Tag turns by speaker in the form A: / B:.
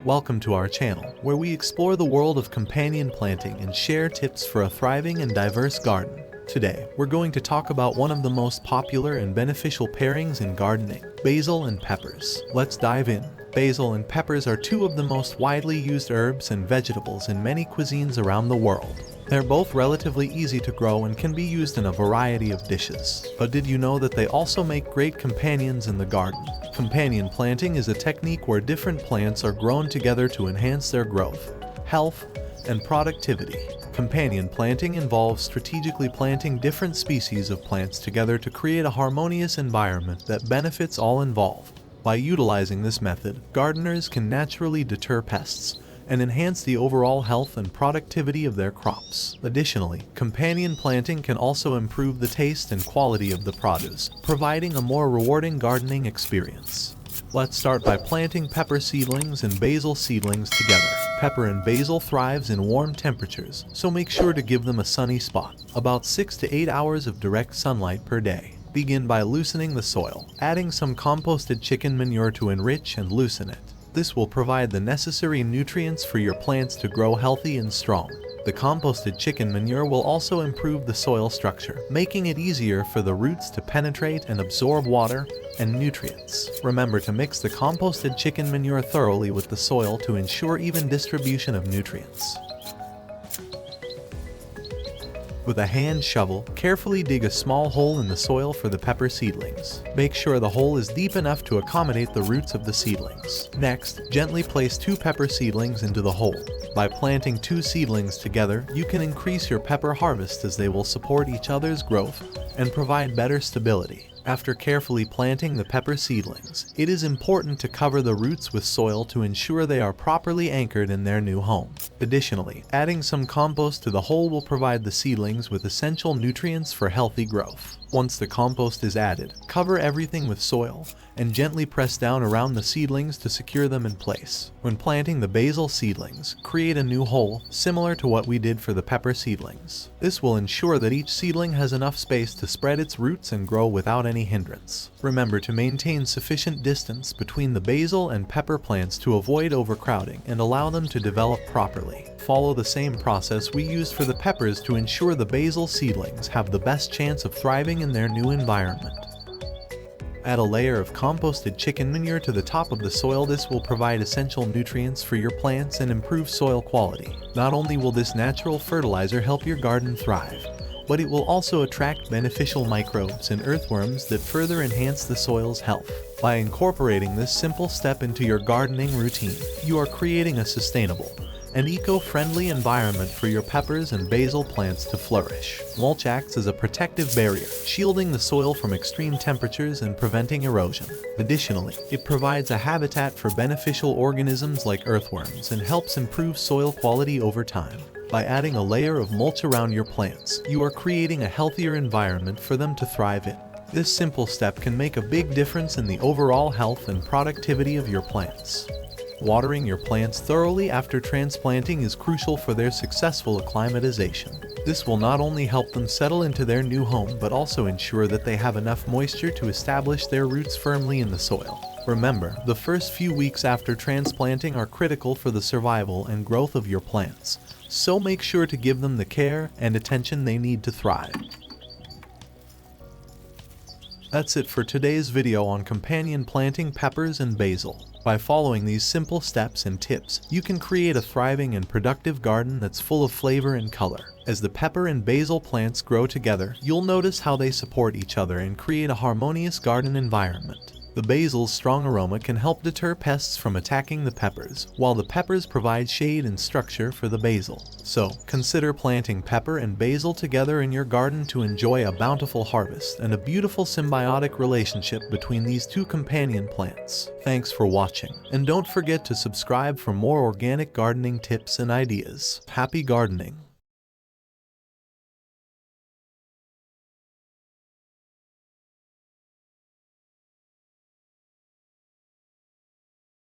A: Welcome to our channel, where we explore the world of companion planting and share tips for a thriving and diverse garden. Today, we're going to talk about one of the most popular and beneficial pairings in gardening, basil and peppers. Let's dive in. Basil and peppers are two of the most widely used herbs and vegetables in many cuisines around the world. They're both relatively easy to grow and can be used in a variety of dishes. But did you know that they also make great companions in the garden? Companion planting is a technique where different plants are grown together to enhance their growth, health, and productivity. Companion planting involves strategically planting different species of plants together to create a harmonious environment that benefits all involved. By utilizing this method, gardeners can naturally deter pests and enhance the overall health and productivity of their crops. Additionally, companion planting can also improve the taste and quality of the produce, providing a more rewarding gardening experience. Let's start by planting pepper seedlings and basil seedlings together. Pepper and basil thrives in warm temperatures, so make sure to give them a sunny spot, about 6 to 8 hours of direct sunlight per day. Begin by loosening the soil, adding some composted chicken manure to enrich and loosen it. This will provide the necessary nutrients for your plants to grow healthy and strong. The composted chicken manure will also improve the soil structure, making it easier for the roots to penetrate and absorb water and nutrients. Remember to mix the composted chicken manure thoroughly with the soil to ensure even distribution of nutrients. With a hand shovel, carefully dig a small hole in the soil for the pepper seedlings. Make sure the hole is deep enough to accommodate the roots of the seedlings. Next, gently place 2 pepper seedlings into the hole. By planting 2 seedlings together, you can increase your pepper harvest as they will support each other's growth and provide better stability. After carefully planting the pepper seedlings, it is important to cover the roots with soil to ensure they are properly anchored in their new home. Additionally, adding some compost to the hole will provide the seedlings with essential nutrients for healthy growth. Once the compost is added, cover everything with soil and gently press down around the seedlings to secure them in place. When planting the basil seedlings, create a new hole similar to what we did for the pepper seedlings. This will ensure that each seedling has enough space to spread its roots and grow without any hindrance. Remember to maintain sufficient distance between the basil and pepper plants to avoid overcrowding and allow them to develop properly. Follow the same process we used for the peppers to ensure the basil seedlings have the best chance of thriving in their new environment. Add a layer of composted chicken manure to the top of the soil. This will provide essential nutrients for your plants and improve soil quality. Not only will this natural fertilizer help your garden thrive, but it will also attract beneficial microbes and earthworms that further enhance the soil's health. By incorporating this simple step into your gardening routine, you are creating a sustainable and eco-friendly environment for your peppers and basil plants to flourish. Mulch acts as a protective barrier, shielding the soil from extreme temperatures and preventing erosion. Additionally, it provides a habitat for beneficial organisms like earthworms and helps improve soil quality over time. By adding a layer of mulch around your plants, you are creating a healthier environment for them to thrive in. This simple step can make a big difference in the overall health and productivity of your plants. Watering your plants thoroughly after transplanting is crucial for their successful acclimatization. This will not only help them settle into their new home but also ensure that they have enough moisture to establish their roots firmly in the soil. Remember, the first few weeks after transplanting are critical for the survival and growth of your plants, so make sure to give them the care and attention they need to thrive. That's it for today's video on companion planting peppers and basil. By following these simple steps and tips, you can create a thriving and productive garden that's full of flavor and color. As the pepper and basil plants grow together, you'll notice how they support each other and create a harmonious garden environment. The basil's strong aroma can help deter pests from attacking the peppers, while the peppers provide shade and structure for the basil. So, consider planting pepper and basil together in your garden to enjoy a bountiful harvest and a beautiful symbiotic relationship between these two companion plants. Thanks for watching, and don't forget to subscribe for more organic gardening tips and ideas. Happy gardening!